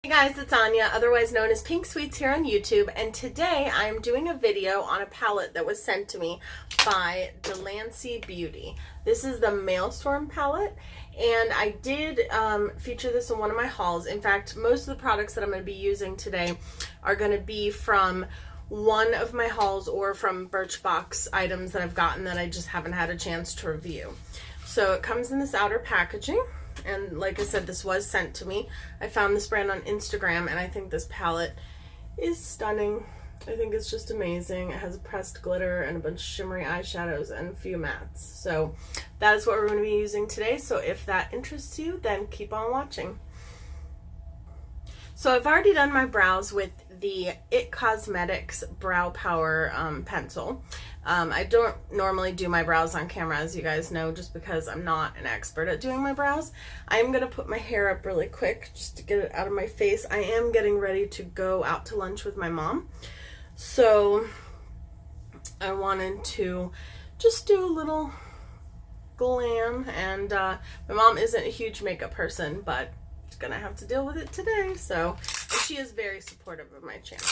Hey guys, it's Anya, otherwise known as Pink Sweets here on YouTube, and today I'm doing a video on a palette that was sent to me by DE'LANCI Beauty. This is the Maelstrom palette, and I did feature this in one of my hauls. In fact, most of the products that I'm going to be using today are going to be from one of my hauls or from Birchbox items that I've gotten that I just haven't had a chance to review. So it comes in this outer packaging. And like I said, this was sent to me. I found this brand on Instagram, and I think this palette is stunning. I think it's just amazing. It has a pressed glitter and a bunch of shimmery eyeshadows and a few mattes. So that is what we're going to be using today. So if that interests you, then keep on watching. So I've already done my brows with the IT Cosmetics Brow Power pencil. I don't normally do my brows on camera, as you guys know, just because I'm not an expert at doing my brows. I'm going to put my hair up really quick just to get it out of my face. I am getting ready to go out to lunch with my mom. So I wanted to just do a little glam, and my mom isn't a huge makeup person, but gonna have to deal with it today. So, and she is very supportive of my channel.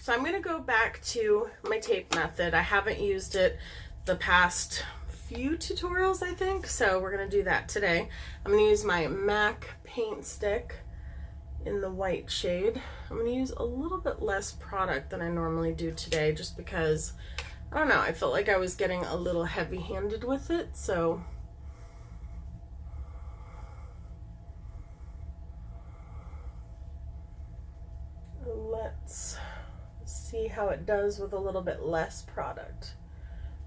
So I'm gonna go back to my tape method. I haven't used it the past few tutorials, I think, so we're gonna do that today. I'm gonna use my MAC paint stick in the white shade. I'm gonna use a little bit less product than I normally do today, just because, I don't know, I felt like I was getting a little heavy-handed with it, so let's see how it does with a little bit less product.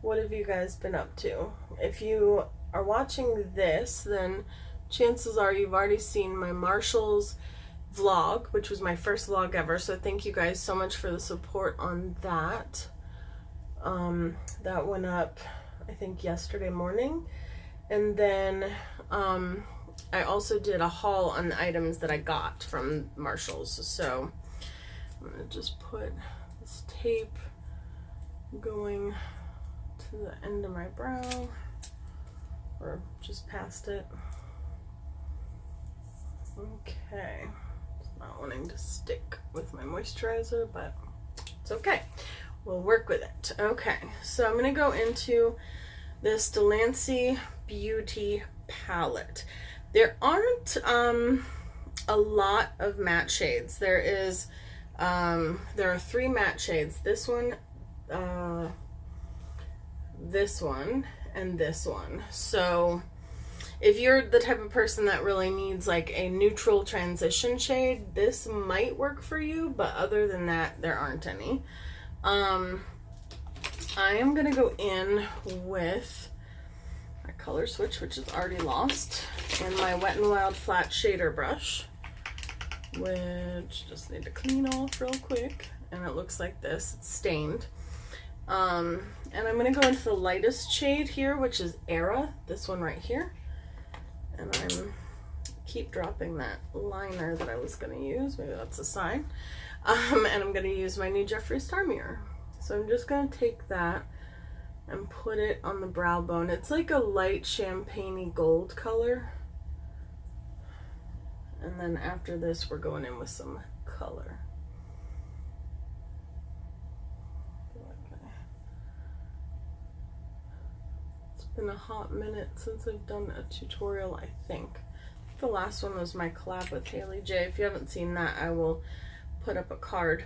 What have you guys been up to? If you are watching this, then chances are you've already seen my Marshall's vlog, which was my first vlog ever, so thank you guys so much for the support on that. That went up, I think, yesterday morning. And then I also did a haul on the items that I got from Marshall's, so I'm going to just put this tape going to the end of my brow, or just past it. Okay, it's not wanting to stick with my moisturizer, but it's okay. We'll work with it. Okay, so I'm going to go into this DE'LANCI Beauty palette. There aren't a lot of matte shades. There are 3 matte shades. This one, and this one. So if you're the type of person that really needs like a neutral transition shade, this might work for you, but other than that, there aren't any. I am gonna go in with my color switch, which is already lost, and my Wet n Wild flat shader brush, which just need to clean off real quick, and it looks like this. It's stained. And I'm going to go into the lightest shade here, which is Era, this one right here, and keep dropping that liner that I was going to use. Maybe that's a sign. And I'm going to use my new Jeffree Star mirror. So I'm just going to take that and put it on the brow bone. It's like a light champagne-y gold color. And then after this, we're going in with some color. It's been a hot minute since I've done a tutorial, I think. The last one was my collab with Haley J. If you haven't seen that, I will put up a card.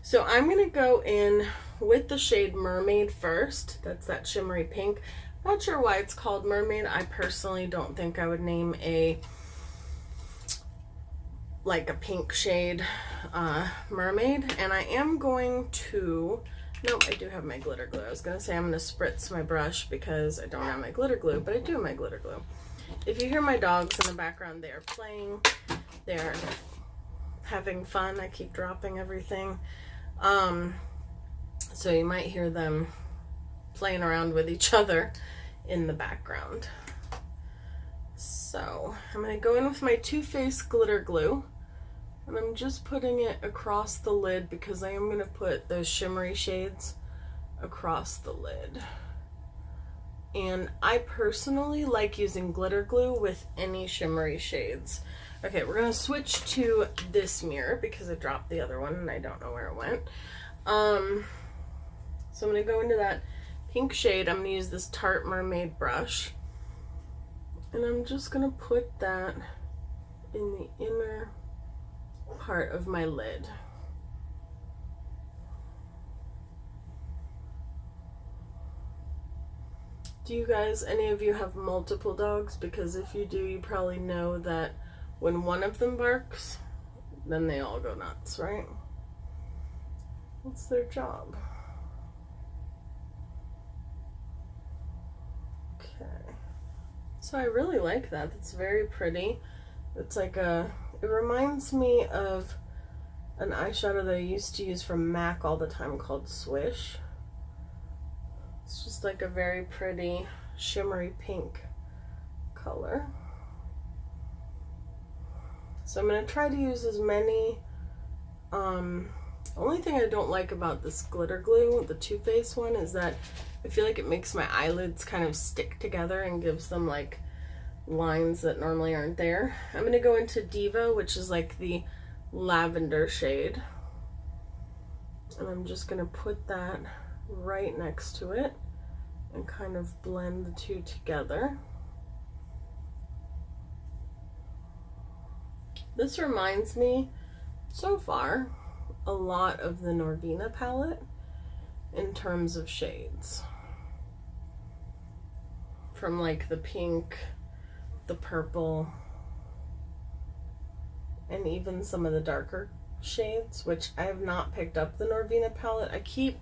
So I'm going to go in with the shade Mermaid first. That's that shimmery pink. Not sure why it's called Mermaid. I personally don't think I would name like a pink shade mermaid. And I am going to, nope, I do have my glitter glue. I was gonna say I'm gonna spritz my brush because I don't have my glitter glue, but I do have my glitter glue. If you hear my dogs in the background, they are playing, they're having fun. I keep dropping everything, so you might hear them playing around with each other in the background. So I'm going to go in with my Too Faced glitter glue, and I'm just putting it across the lid because I am going to put those shimmery shades across the lid. And I personally like using glitter glue with any shimmery shades. Okay, we're gonna switch to this mirror because I dropped the other one and I don't know where it went. So I'm gonna go into that pink shade. I'm gonna use this Tarte Mermaid brush. And I'm just gonna put that in the inner part of my lid. Do you guys, any of you have multiple dogs? Because if you do, you probably know that when one of them barks, then they all go nuts, right? That's their job. Okay. So I really like that. It's very pretty. It's like it reminds me of an eyeshadow that I used to use from MAC all the time called Swish. It's just like a very pretty shimmery pink color. So I'm going to try to use as many, only thing I don't like about this glitter glue, the Too Faced one, is that I feel like it makes my eyelids kind of stick together and gives them like lines that normally aren't there. I'm going to go into Diva, which is like the lavender shade. And I'm just going to put that right next to it and kind of blend the two together. This reminds me so far a lot of the Norvina palette in terms of shades, from like the pink, the purple, and even some of the darker shades, which I have not picked up the Norvina palette. I keep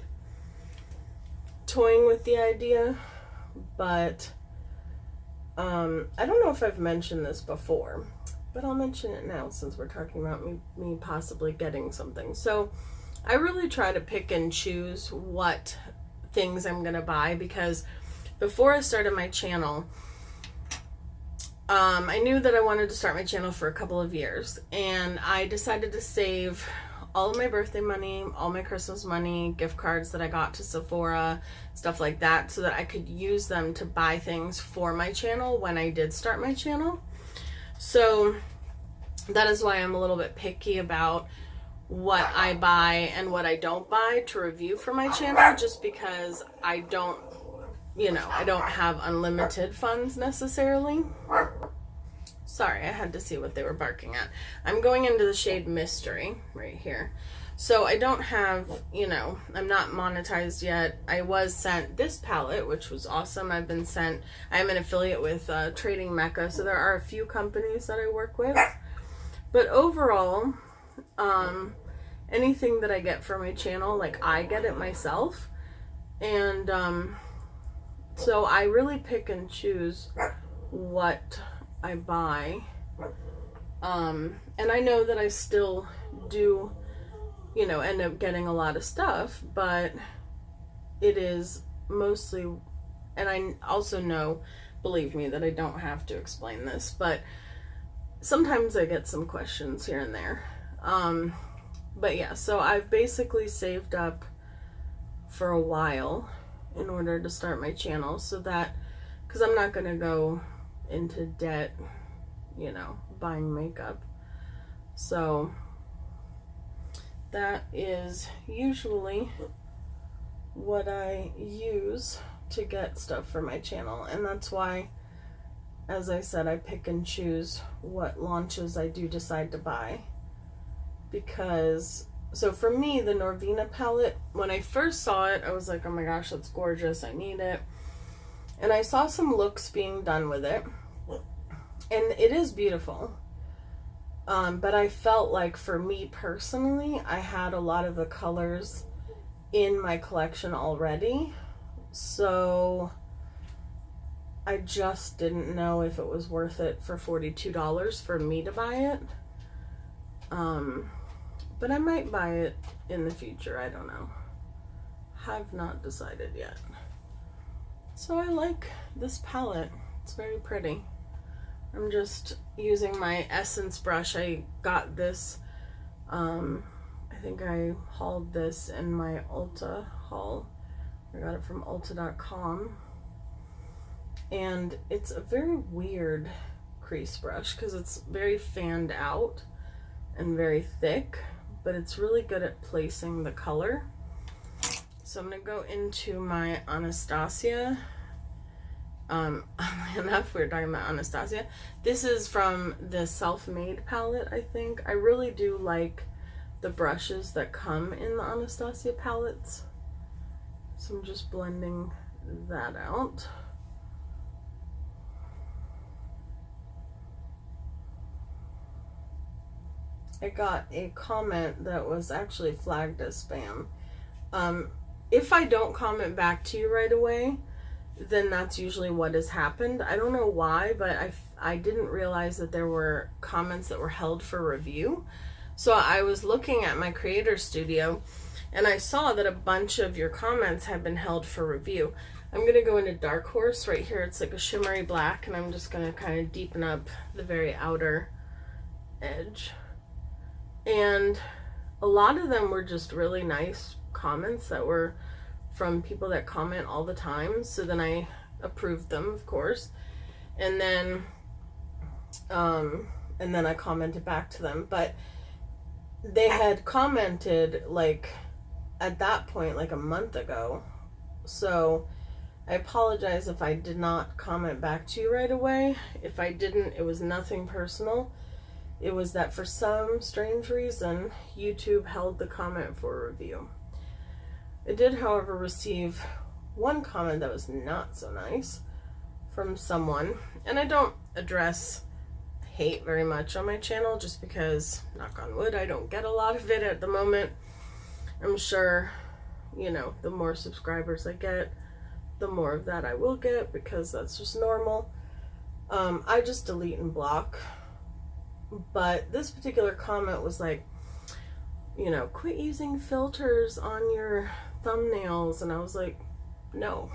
toying with the idea, but I don't know if I've mentioned this before, but I'll mention it now since we're talking about me possibly getting something. So I really try to pick and choose what things I'm gonna buy, because before I started my channel, I knew that I wanted to start my channel for a couple of years, and I decided to save all of my birthday money, all my Christmas money, gift cards that I got to Sephora, stuff like that, so that I could use them to buy things for my channel when I did start my channel. So that is why I'm a little bit picky about what I buy and what I don't buy to review for my channel, just because I don't, you know, I don't have unlimited funds necessarily. Sorry, I had to see what they were barking at. I'm going into the shade Mystery right here. So I don't have, you know, I'm not monetized yet. I was sent this palette, which was awesome. I've been sent, I'm an affiliate with Trading Mecca, so there are a few companies that I work with. But overall, anything that I get for my channel, like, I get it myself. And so I really pick and choose what I buy, and I know that I still do, you know, end up getting a lot of stuff, but it is mostly, and I also know, believe me, that I don't have to explain this, but sometimes I get some questions here and there. But yeah, so I've basically saved up for a while in order to start my channel, so that, because I'm not going to go into debt, you know, buying makeup. So that is usually what I use to get stuff for my channel, and that's why, as I said, I pick and choose what launches I do decide to buy. Because, so for me, the Norvina palette, when I first saw it, I was like, oh my gosh, that's gorgeous, I need it. And I saw some looks being done with it, and it is beautiful. But I felt like, for me personally, I had a lot of the colors in my collection already, so I just didn't know if it was worth it for $42 for me to buy it. But I might buy it in the future, I don't know. Have not decided yet. So I like this palette. It's very pretty. I'm just using my Essence brush. I got this, I think I hauled this in my Ulta haul. I got it from Ulta.com. And it's a very weird crease brush because it's very fanned out and very thick, but it's really good at placing the color. So I'm going to go into my Anastasia. Oddly enough, we were talking about Anastasia. This is from the Self-Made palette, I think. I really do like the brushes that come in the Anastasia palettes. So I'm just blending that out. I got a comment that was actually flagged as spam. If I don't comment back to you right away, then that's usually what has happened. I don't know why, but I didn't realize that there were comments that were held for review. So I was looking at my Creator Studio and I saw that a bunch of your comments had been held for review. I'm going to go into Dark Horse right here. It's like a shimmery black, and I'm just going to kind of deepen up the very outer edge. And a lot of them were just really nice comments that were from people that comment all the time. So then I approved them, of course. And then I commented back to them. But they had commented like at that point like a month ago. So I apologize if I did not comment back to you right away. If I didn't, it was nothing personal. It was that for some strange reason, YouTube held the comment for review. I did, however, receive one comment that was not so nice from someone. And I don't address hate very much on my channel just because, knock on wood, I don't get a lot of it at the moment. I'm sure, you know, the more subscribers I get, the more of that I will get because that's just normal. I just delete and block. But this particular comment was like, you know, quit using filters on your thumbnails. And I was like, no.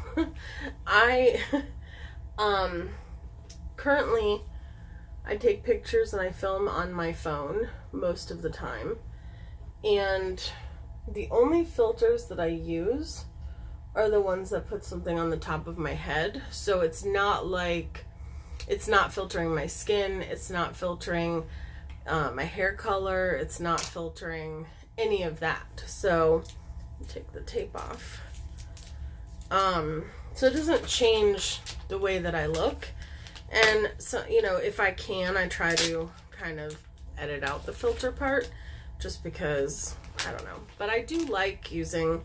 Currently I take pictures and I film on my phone most of the time. And the only filters that I use are the ones that put something on the top of my head. So it's not like, it's not filtering my skin, it's not filtering my hair color, it's not filtering any of that. So take the tape off. So it doesn't change the way that I look. And so, you know, if I can, I try to kind of edit out the filter part just because, I don't know. But I do like using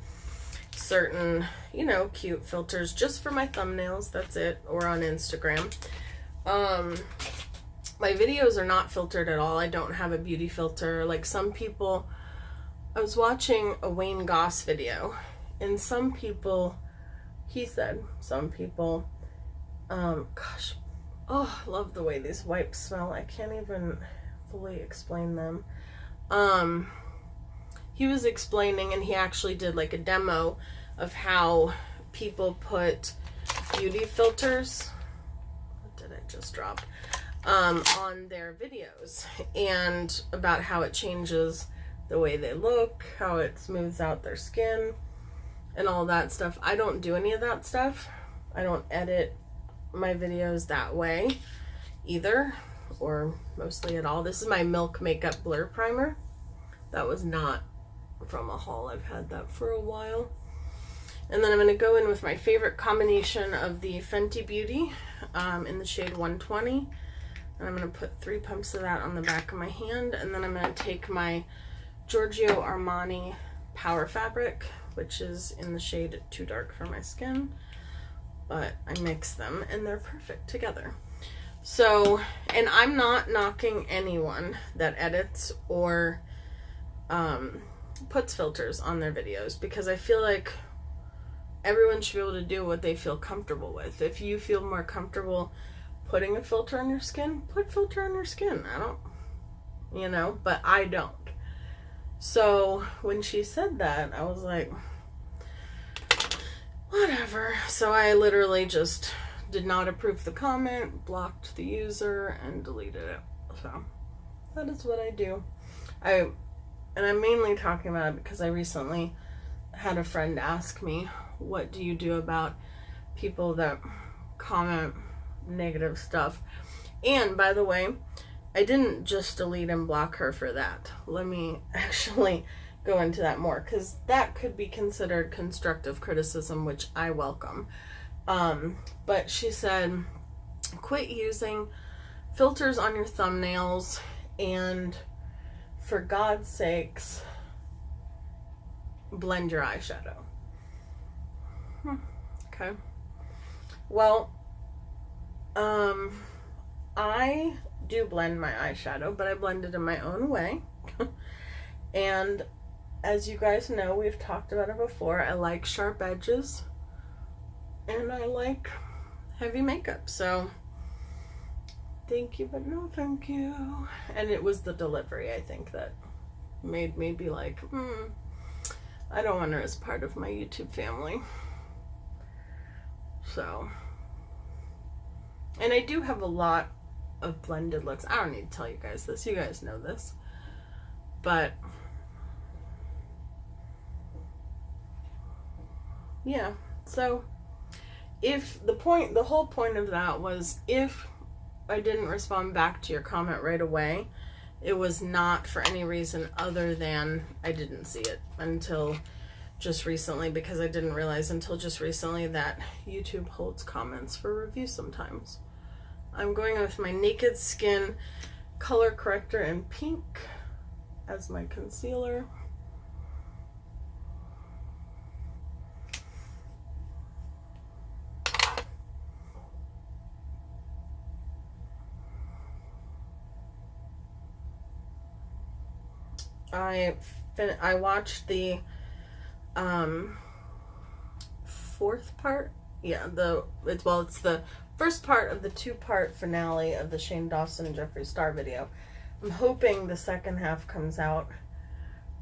certain, you know, cute filters just for my thumbnails, that's it, or on Instagram. My videos are not filtered at all. I don't have a beauty filter. Like some people, I was watching a Wayne Goss video, and some people, he said, some people, gosh, oh, I love the way these wipes smell. I can't even fully explain them. He was explaining, and he actually did like a demo of how people put beauty filters, what did I just drop, on their videos, and about how it changes the way they look, how it smooths out their skin, and all that stuff. I don't do any of that stuff. I don't edit my videos that way either, or mostly at all. This is my Milk Makeup Blur Primer. That was not from a haul. I've had that for a while. And then I'm going to go in with my favorite combination of the Fenty Beauty in the shade 120. And I'm going to put 3 pumps of that on the back of my hand. And then I'm going to take my Giorgio Armani Power Fabric, which is in the shade Too Dark for my skin. But I mix them and they're perfect together. So, and I'm not knocking anyone that edits or puts filters on their videos, because I feel like everyone should be able to do what they feel comfortable with. If you feel more comfortable putting a filter on your skin, put filter on your skin. I don't, you know, but I don't. So when she said that, I was like, whatever. So I literally just did not approve the comment, blocked the user, and deleted it. So that is what I do. And I'm mainly talking about it because I recently had a friend ask me, what do you do about people that comment negative stuff? And by the way, I didn't just delete and block her for that. Let me actually go into that more, because that could be considered constructive criticism, which I welcome. But she said, quit using filters on your thumbnails, and for God's sakes, blend your eyeshadow. Okay. Well, I do blend my eyeshadow, but I blend it in my own way. And as you guys know, we've talked about it before, I like sharp edges and I like heavy makeup. So thank you, but no thank you. And it was the delivery, I think, that made me be like, I don't want her as part of my YouTube family. So, and I do have a lot of blended looks. I don't need to tell you guys this. You guys know this. But yeah, so if the whole point of that was, if I didn't respond back to your comment right away, it was not for any reason other than I didn't see it until just recently, because I didn't realize until just recently that YouTube holds comments for review sometimes. I'm going with my Naked Skin color corrector in pink as my concealer. I watched the fourth part. Yeah, it's the first part of the 2-part finale of the Shane Dawson and Jeffree Star video. I'm hoping the second half comes out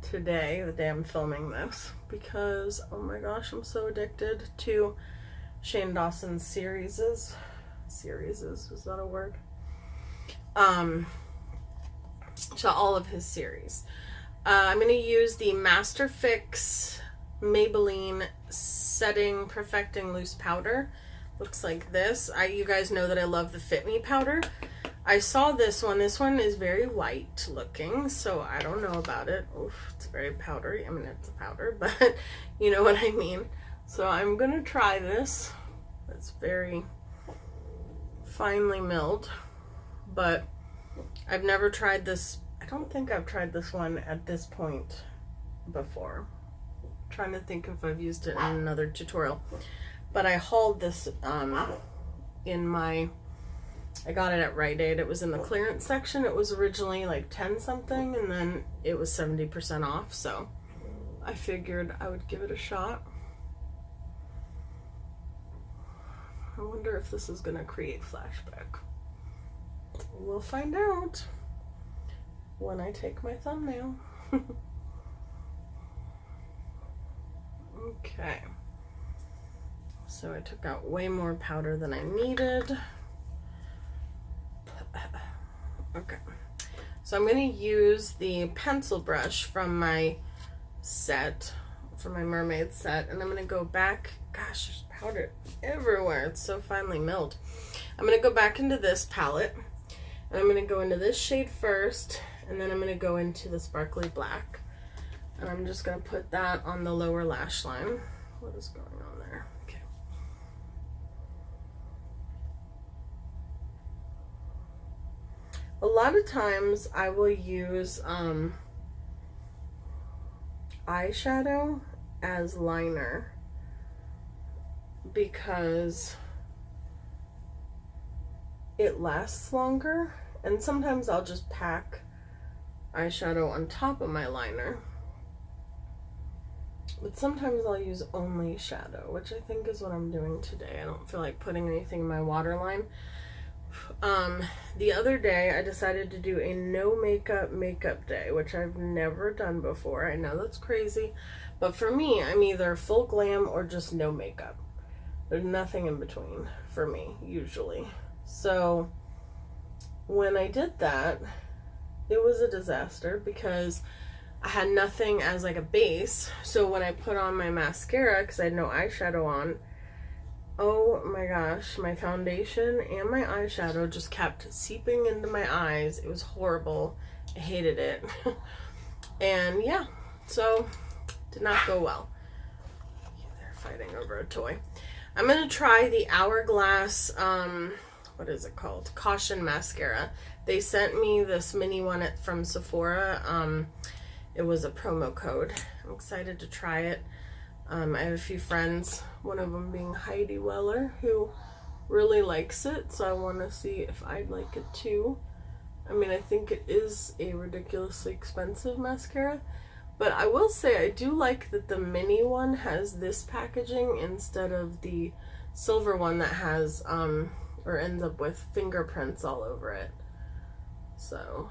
today, the day I'm filming this, because oh my gosh, I'm so addicted to Shane Dawson's series. Is that a word? To all of his series. I'm going to use the Master Fix Maybelline Setting Perfecting Loose Powder. Looks like this. You guys know that I love the Fit Me powder. I saw this one. This one is very white looking, so I don't know about it. Oof, it's very powdery. I mean, it's a powder, but you know what I mean. So I'm going to try this. It's very finely milled, but I've never tried this. I don't think I've tried this one at this point before. I'm trying to think if I've used it in another tutorial. But I hauled this in my, I got it at Rite Aid. It was in the clearance section. It was originally like 10 something, and then it was 70% off. So I figured I would give it a shot. I wonder if this is going to create flashback. We'll find out when I take my thumbnail. Okay. So I took out way more powder than I needed. Okay. So I'm going to use the pencil brush from my set, from my mermaid set, and I'm going to go back. Gosh, there's powder everywhere. It's so finely milled. I'm going to go back into this palette, and I'm going to go into this shade first, and then I'm going to go into the sparkly black. And I'm just going to put that on the lower lash line. What is going on there? Okay. A lot of times I will use eyeshadow as liner because it lasts longer, and sometimes I'll just pack eyeshadow on top of my liner, but sometimes I'll use only shadow, which I think is what I'm doing today. I don't feel like putting anything in my waterline. The other day I decided to do a no makeup day, which I've never done before. I know that's crazy, but for me, I'm either full glam or just no makeup. There's nothing in between for me usually. So when I did that, it was a disaster because I had nothing as like a base. So when I put on my mascara, because I had no eyeshadow on, Oh my gosh, my foundation and my eyeshadow just kept seeping into my eyes. It was horrible. I hated it. And yeah, so did not go well. They're fighting over a toy. I'm going to try the Hourglass, what is it called? Caution Mascara. They sent me this mini one from Sephora. It was a promo code. I'm excited to try it. I have a few friends, one of them being Heidi Weller, who really likes it, so I want to see if I'd like it too. I mean, I think it is a ridiculously expensive mascara, but I will say I do like that the mini one has this packaging instead of the silver one that has, or ends up with fingerprints all over it. So...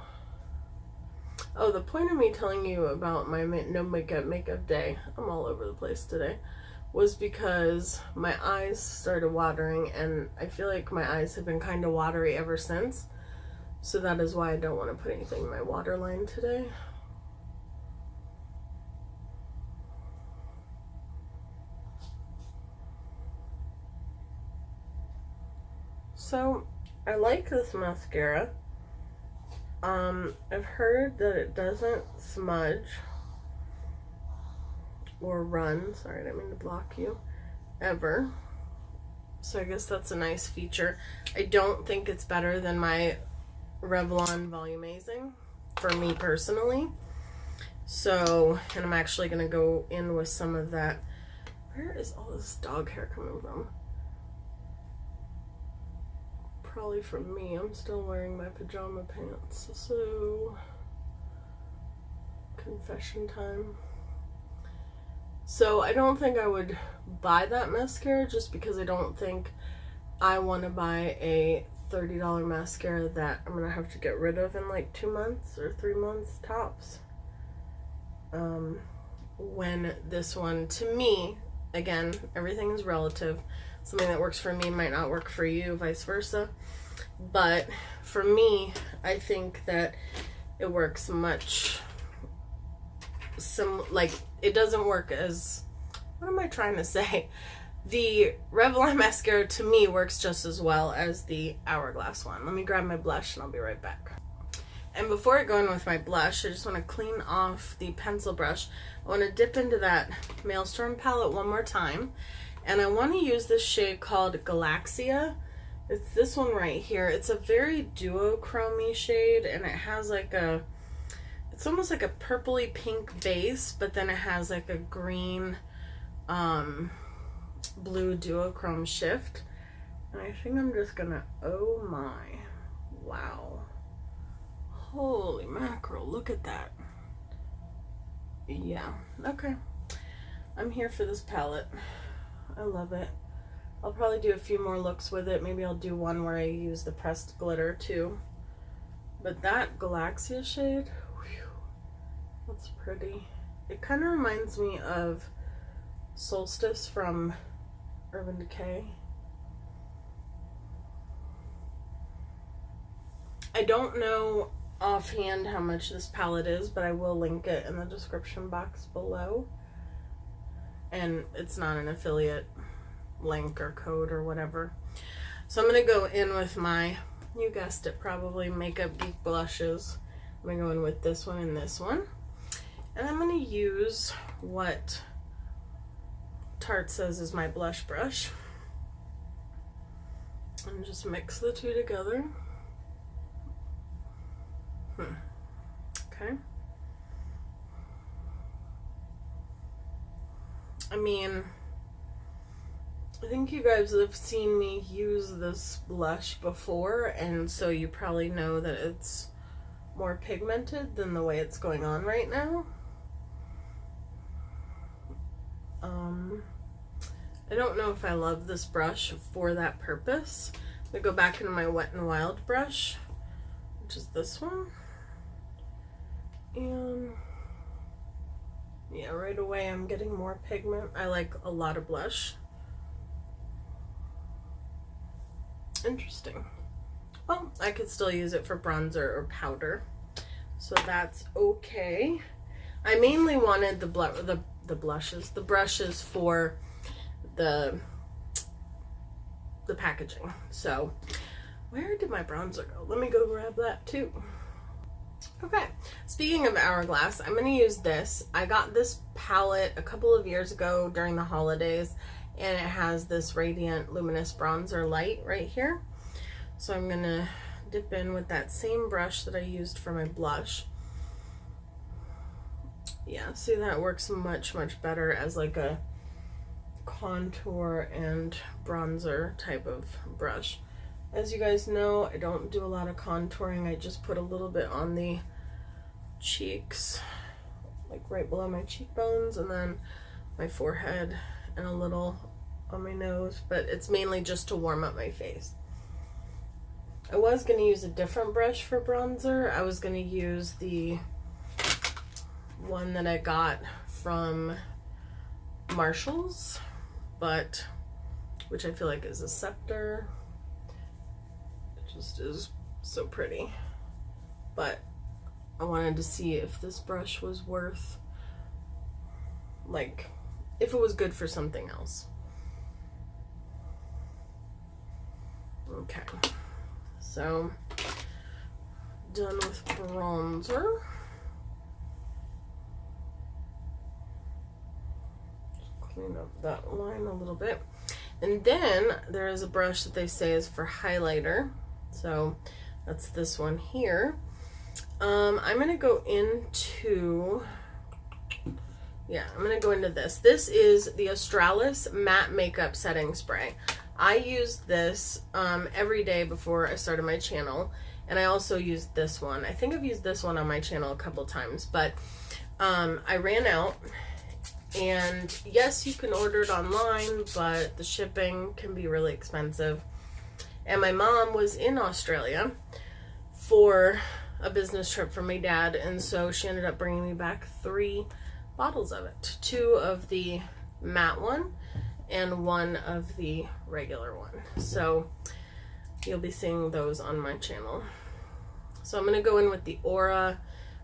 Oh, the point of me telling you about my no makeup day, I'm all over the place today, was because my eyes started watering, and I feel like my eyes have been kind of watery ever since. So that is why I don't want to put anything in my waterline today. So, I like this mascara. I've heard that it doesn't smudge or run. Sorry, I didn't mean to block you. Ever. So I guess that's a nice feature. I don't think it's better than my Revlon Volumizing, for me personally. So, and I'm actually going to go in with some of that. Where is all this dog hair coming from? Probably from me. I'm still wearing my pajama pants. So, confession time. So, I don't think I would buy that mascara just because I don't think I want to buy a $30 mascara that I'm going to have to get rid of in like 2 months or 3 months tops. When this one, to me, again, everything is relative. Something that works for me might not work for you, vice versa. But for me, I think that it works much it doesn't work as, what am I trying to say? The Revlon mascara to me works just as well as the Hourglass one. Let me grab my blush and I'll be right back. And before I go in with my blush, I just want to clean off the pencil brush. I want to dip into that Maelstrom palette one more time. And I want to use this shade called Galaxia. It's this one right here. It's a very duochrome-y shade, and it has like it's almost like a purpley pink base, but then it has like a green, blue duochrome shift. And I think I'm just gonna, oh my, wow. Holy mackerel, look at that. Yeah, okay. I'm here for this palette. I love it. I'll probably do a few more looks with it. Maybe I'll do one where I use the pressed glitter too. But that Galaxia shade, whew, that's pretty. It kind of reminds me of Solstice from Urban Decay. I don't know offhand how much this palette is, but I will link it in the description box below. And it's not an affiliate link or code or whatever. So I'm going to go in with my, you guessed it probably, Makeup Geek blushes. I'm going to go in with this one and this one. And I'm going to use what Tarte says is my blush brush. And just mix the two together. Okay. I mean, I think you guys have seen me use this blush before, and so you probably know that it's more pigmented than the way it's going on right now. I don't know if I love this brush for that purpose. I'm going to go back into my Wet n Wild brush, which is this one. And yeah, right away I'm getting more pigment. I like a lot of blush. Interesting. Well, I could still use it for bronzer or powder, so that's okay. I mainly wanted the brushes for the the packaging. So where did my bronzer go? Let me go grab that too. Okay, speaking of Hourglass, I'm going to use this. I got this palette a couple of years ago during the holidays, and it has this Radiant Luminous Bronzer Light right here. So I'm going to dip in with that same brush that I used for my blush. Yeah, see, that works much, much better as like a contour and bronzer type of brush. As you guys know, I don't do a lot of contouring. I just put a little bit on the cheeks, like right below my cheekbones, and then my forehead, and a little on my nose, but it's mainly just to warm up my face. I was going to use a different brush for bronzer. I was going to use the one that I got from Marshall's, but which I feel like is a Scepter. It just is so pretty, but I wanted to see if this brush was worth, like, if it was good for something else. Okay, so done with bronzer. Clean up that line a little bit. And then there is a brush that they say is for highlighter. So that's this one here. I'm going to go into, I'm going to go into this. This is the Australis Matte Makeup Setting Spray. I used this every day before I started my channel. And I also used this one. I think I've used this one on my channel a couple times. But I ran out. And yes, you can order it online, but the shipping can be really expensive. And my mom was in Australia for a business trip for my dad, and so she ended up bringing me back 3 bottles of it. 2 of the matte one and 1 of the regular one. So you'll be seeing those on my channel. So I'm going to go in with the Aura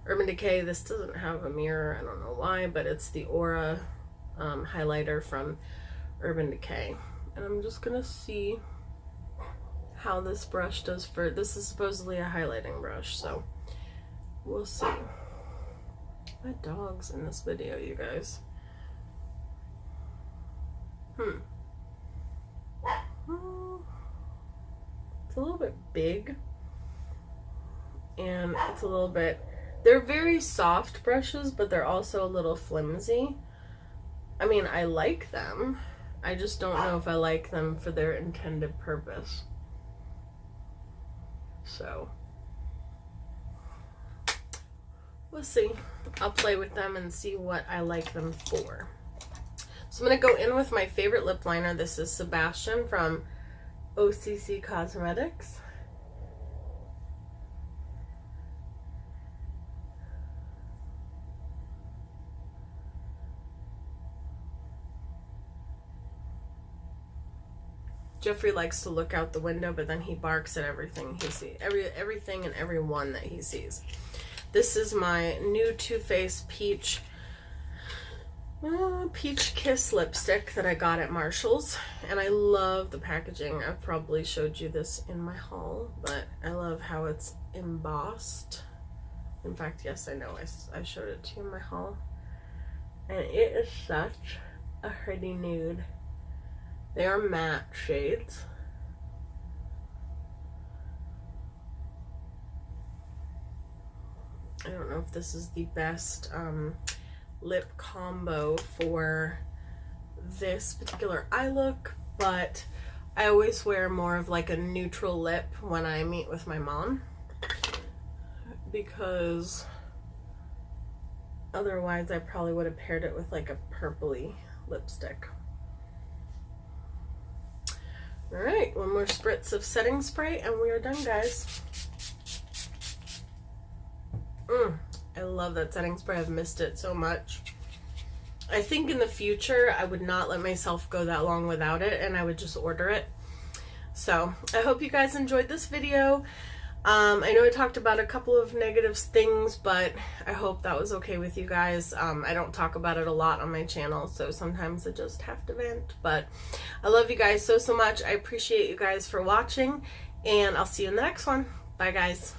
Urban Decay. This doesn't have a mirror, I don't know why, but it's the Aura highlighter from Urban Decay. And I'm just gonna see how this brush does for, this is supposedly a highlighting brush, so we'll see. My dog's in this video, you guys. It's a little bit big, and it's a little bit, they're very soft brushes, but they're also a little flimsy. I mean, I like them. I just don't know if I like them for their intended purpose. So, we'll see. I'll play with them and see what I like them for. So I'm going to go in with my favorite lip liner. This is Sebastian from OCC Cosmetics. Jeffrey likes to look out the window, but then he barks at everything he sees, everything and everyone that he sees. This is my new Too Faced Peach Kiss lipstick that I got at Marshall's, and I love the packaging. I've probably showed you this in my haul, but I love how it's embossed. In fact, yes, I know I showed it to you in my haul, and it is such a pretty nude. They are matte shades. I don't know if this is the best lip combo for this particular eye look, but I always wear more of like a neutral lip when I meet with my mom, because otherwise I probably would have paired it with like a purpley lipstick. Alright, one more spritz of setting spray and we are done, guys. I love that setting spray. I've missed it so much. I think in the future I would not let myself go that long without it, and I would just order it. So I hope you guys enjoyed this video. I know I talked about a couple of negative things, but I hope that was okay with you guys. I don't talk about it a lot on my channel, so sometimes I just have to vent. But I love you guys so much. I appreciate you guys for watching, and I'll see you in the next one. Bye, guys.